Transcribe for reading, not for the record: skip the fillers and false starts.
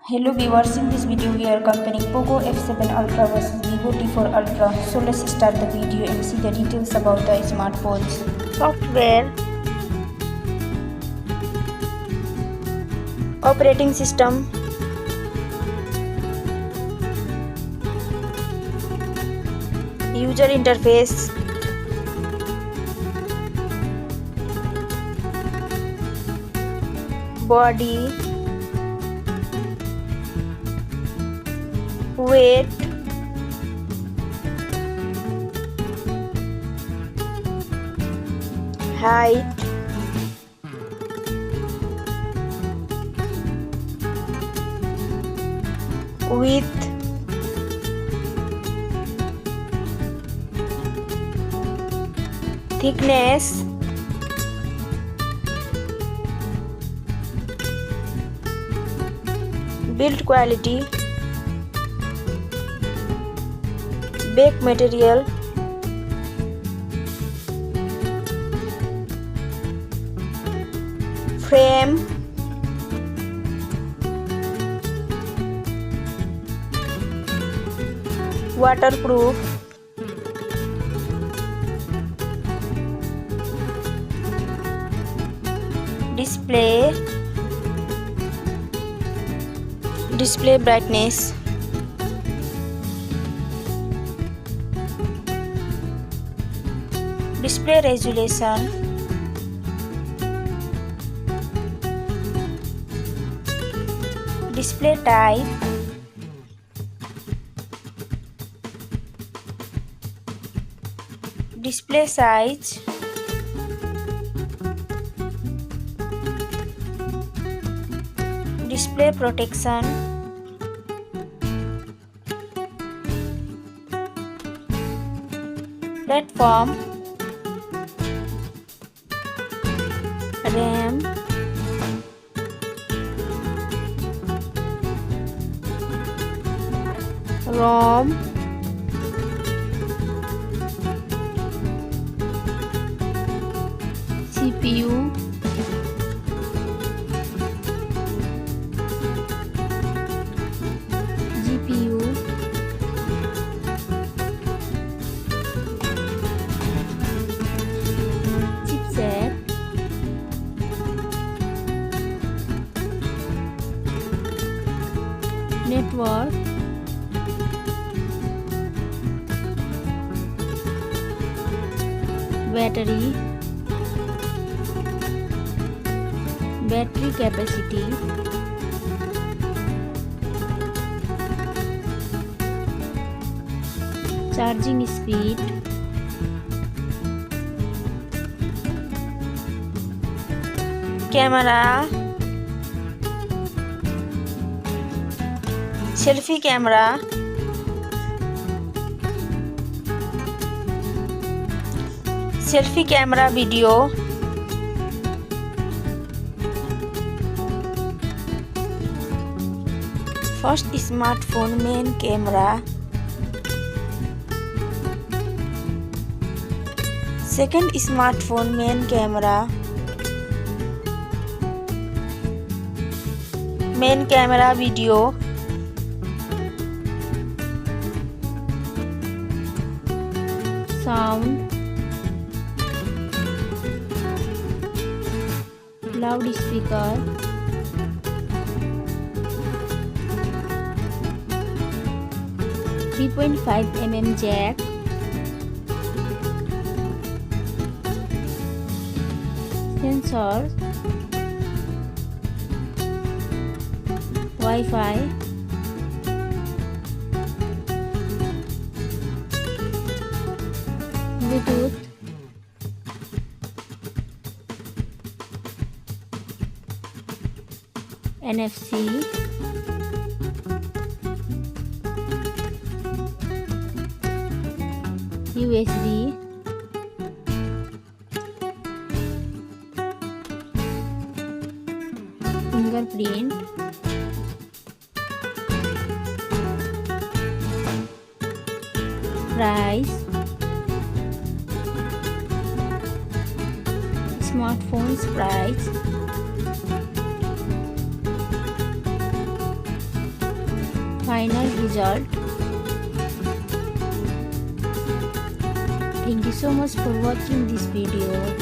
Hello viewers, in this video we are comparing Poco F7 Ultra versus Vivo T4 Ultra. So let's start the video and see the details about the smartphones. Software, operating system, user interface, body, weight, height, width, thickness, build quality, back material, frame, waterproof, display brightness, display resolution, display type, display size, display protection, platform, RAM, ROM, CPU, GPU, chipset, network, battery capacity, charging speed, camera, selfie camera, video, first smartphone main camera, second smartphone main camera video, sound, loudspeaker, .5mm jack, sensors, Wi-Fi, Bluetooth, NFC, USB, fingerprint, price, smartphone's price, final result. Thank you so much for watching this video.